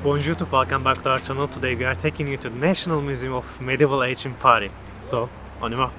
Bonjour to welcome back to our channel. Today we are taking you to the National Museum of Medieval Age in Paris. So, on y va!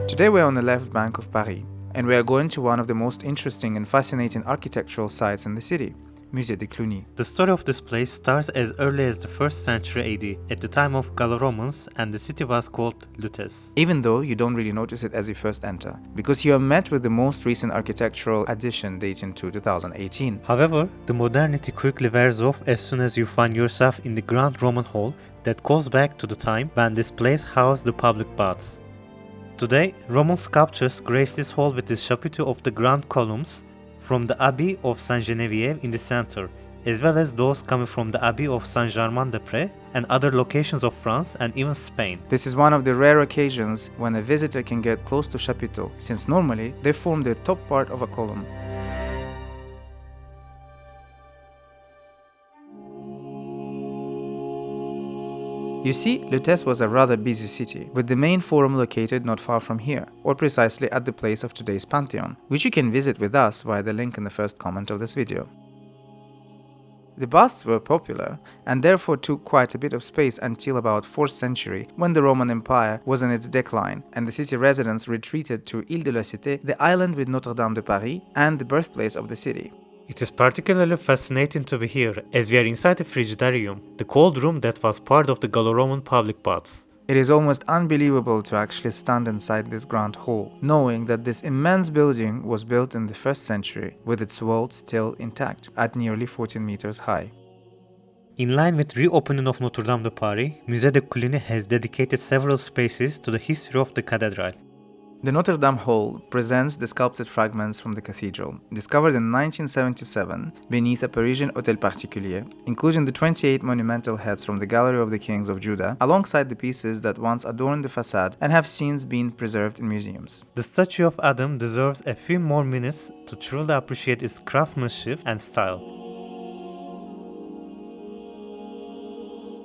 Today we're on the left bank of Paris, and we are going to one of the most interesting and fascinating architectural sites in the city, Musée de Cluny. The story of this place starts as early as the 1st century AD, at the time of Gallo-Romans, and the city was called Lutes. Even though you don't really notice it as you first enter, because you are met with the most recent architectural addition dating to 2018. However, the modernity quickly wears off as soon as you find yourself in the Grand Roman Hall that goes back to the time when this place housed the public baths. Today, Roman sculptures grace this hall with the chapiteau of the grand columns from the Abbey of Saint-Geneviève in the center, as well as those coming from the Abbey of Saint-Germain-des-Prés and other locations of France and even Spain. This is one of the rare occasions when a visitor can get close to chapiteaux, since normally they form the top part of a column. You see, Lutes was a rather busy city, with the main forum located not far from here, or precisely at the place of today's Pantheon, which you can visit with us via the link in the first comment of this video. The baths were popular, and therefore took quite a bit of space until about 4th century, when the Roman Empire was in its decline, and the city residents retreated to Île de la Cité, the island with Notre-Dame de Paris, and the birthplace of the city. It is particularly fascinating to be here, as we are inside the Frigidarium, the cold room that was part of the Gallo-Roman public baths. It is almost unbelievable to actually stand inside this grand hall, knowing that this immense building was built in the 1st century, with its walls still intact, at nearly 14 meters high. In line with reopening of Notre-Dame de Paris, Musée de Cluny has dedicated several spaces to the history of the cathedral. The Notre-Dame Hall presents the sculpted fragments from the cathedral, discovered in 1977 beneath a Parisian hôtel particulier, including the 28 monumental heads from the Gallery of the Kings of Judah, alongside the pieces that once adorned the facade and have since been preserved in museums. The statue of Adam deserves a few more minutes to truly appreciate its craftsmanship and style.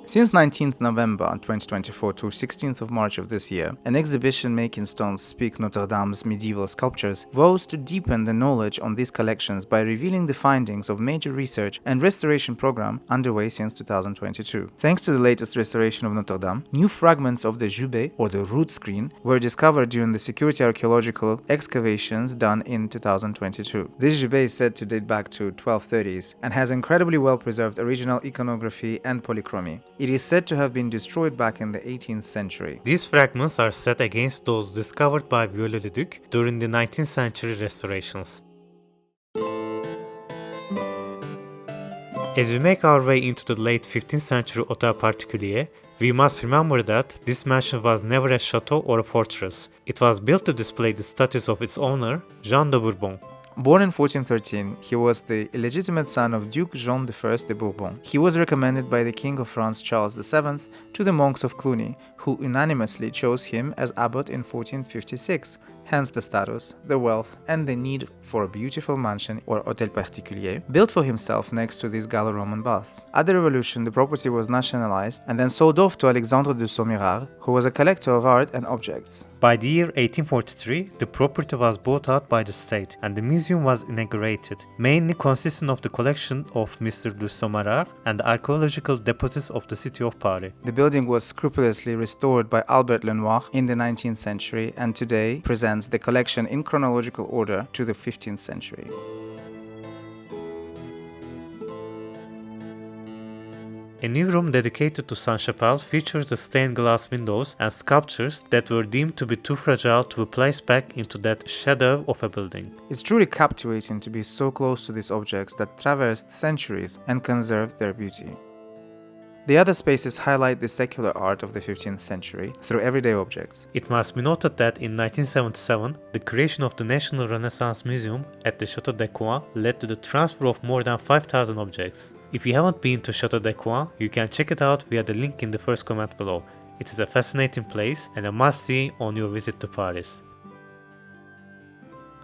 Since 19th November 2024 to 16th of March of this year, an exhibition Making Stones Speak Notre-Dame's medieval sculptures vows to deepen the knowledge on these collections by revealing the findings of major research and restoration program underway since 2022. Thanks to the latest restoration of Notre-Dame, new fragments of the jubé, or the rood screen, were discovered during the security archaeological excavations done in 2022. This jubé is said to date back to 1230s and has incredibly well-preserved original iconography and polychromy. It is said to have been destroyed back in the 18th century. These fragments are set against those discovered by Viollet-le-Duc during the 19th century restorations. As we make our way into the late 15th century Hôtel Particulier, we must remember that this mansion was never a chateau or a fortress. It was built to display the status of its owner, Jean de Bourbon. Born in 1413, he was the illegitimate son of Duke Jean I de Bourbon. He was recommended by the King of France Charles VII to the monks of Cluny, who unanimously chose him as abbot in 1456, hence the status, the wealth, and the need for a beautiful mansion or hôtel particulier built for himself next to these Gallo-Roman baths. At the Revolution, the property was nationalized and then sold off to Alexandre de Sommerard, who was a collector of art and objects. By the year 1843, the property was bought out by the state and the museum was inaugurated, mainly consisting of the collection of Mr. de Sommerard and the archaeological deposits of the city of Paris. The building was scrupulously restored by Albert Lenoir in the 19th century and today presents the collection in chronological order to the 15th century. A new room dedicated to Sainte-Chapelle features the stained glass windows and sculptures that were deemed to be too fragile to be placed back into that shadow of a building. It's truly captivating to be so close to these objects that traversed centuries and conserved their beauty. The other spaces highlight the secular art of the 15th century through everyday objects. It must be noted that in 1977, the creation of the National Renaissance Museum at the Château de Coin led to the transfer of more than 5,000 objects. If you haven't been to Château de Coin, you can check it out via the link in the first comment below. It is a fascinating place and a must-see on your visit to Paris.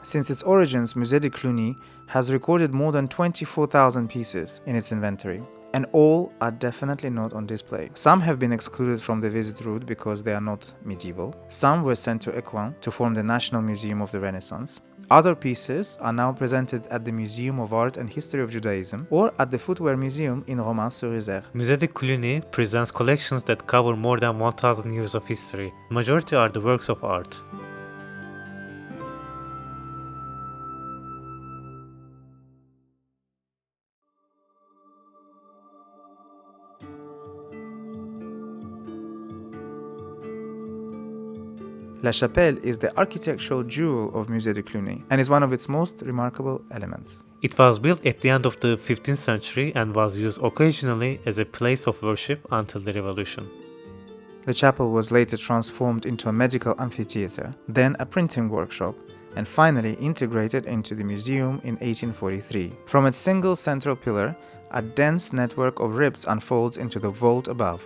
Since its origins, Musée de Cluny has recorded more than 24,000 pieces in its inventory. and all are definitely not on display. Some have been excluded from the visit route because they are not medieval. Some were sent to Écouen to form the National Museum of the Renaissance. Other pieces are now presented at the Museum of Art and History of Judaism or at the Footwear Museum in Romans-sur-Isère. Musée de Cluny presents collections that cover more than 1000 years of history. The majority are the works of art. La Chapelle is the architectural jewel of Musée de Cluny and is one of its most remarkable elements. It was built at the end of the 15th century and was used occasionally as a place of worship until the Revolution. The chapel was later transformed into a medical amphitheater, then a printing workshop, and finally integrated into the museum in 1843. From its single central pillar, a dense network of ribs unfolds into the vault above.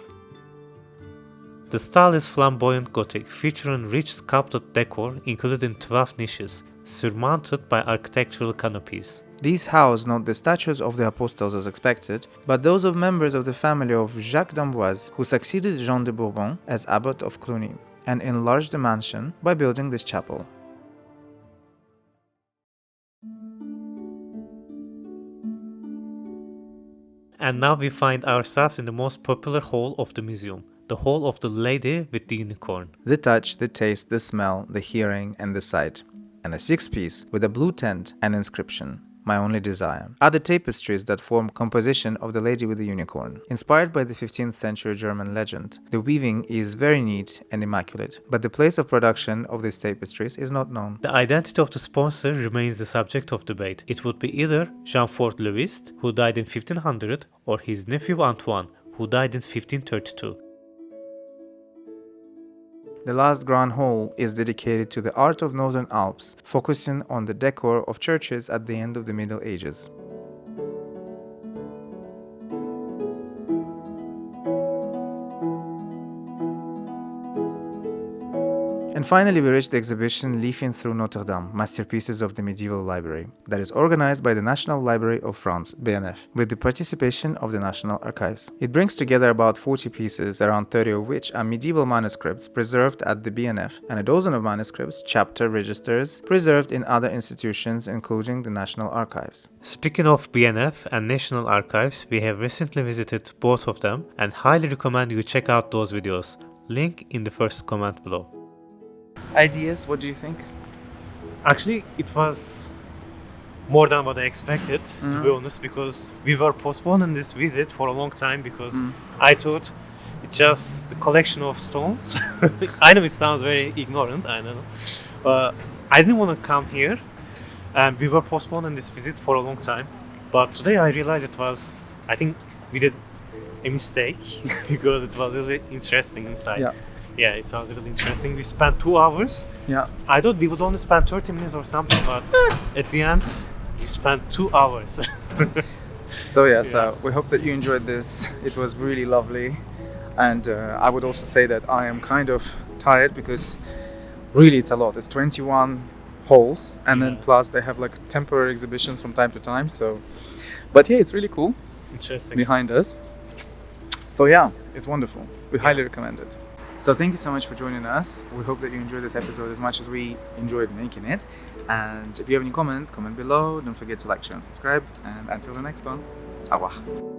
The style is flamboyant Gothic, featuring rich sculpted decor including 12 niches, surmounted by architectural canopies. These house not the statues of the apostles as expected, but those of members of the family of Jacques d'Amboise, who succeeded Jean de Bourbon as abbot of Cluny, and enlarged the mansion by building this chapel. And now we find ourselves in the most popular hall of the museum, the Hall of the Lady with the Unicorn. The touch, the taste, the smell, the hearing, and the sight. And a six-piece with a blue tent and inscription, "My only desire," are the tapestries that form composition of the Lady with the Unicorn. Inspired by the 15th century German legend, the weaving is very neat and immaculate, but the place of production of these tapestries is not known. The identity of the sponsor remains the subject of debate. It would be either Jean-Fort Lewis, who died in 1500, or his nephew Antoine, who died in 1532. The last Grand Hall is dedicated to the art of Northern Alps, focusing on the decor of churches at the end of the Middle Ages. And finally, we reached the exhibition Leafing Through Notre-Dame, Masterpieces of the Medieval Library, that is organized by the National Library of France, BNF, with the participation of the National Archives. It brings together about 40 pieces, around 30 of which are medieval manuscripts preserved at the BNF, and a dozen of manuscripts, chapter registers, preserved in other institutions, including the National Archives. Speaking of BNF and National Archives, we have recently visited both of them and highly recommend you check out those videos. Link in the first comment below. Ideas, what do you think? Actually, it was more than what I expected, to be honest, because we were postponing this visit for a long time because I thought it's just the collection of stones. I know it sounds very ignorant, I know. I didn't want to come here, and we were postponing this visit for a long time. But today I realized I think we did a mistake because it was really interesting inside. Yeah, it sounds really interesting. We spent 2 hours. Yeah. I thought we would only spend 30 minutes or something, but at the end, we spent 2 hours. So we hope that you enjoyed this. It was really lovely. And I would also say that I am kind of tired because really it's a lot. It's 21 halls, and then plus they have like temporary exhibitions from time to time. But yeah, it's really cool. Interesting. Behind us. So yeah, it's wonderful. We highly recommend it. So thank you so much for joining us. We hope that you enjoyed this episode as much as we enjoyed making it. And if you have any comments, comment below. Don't forget to like, share and subscribe. And until the next one, au revoir.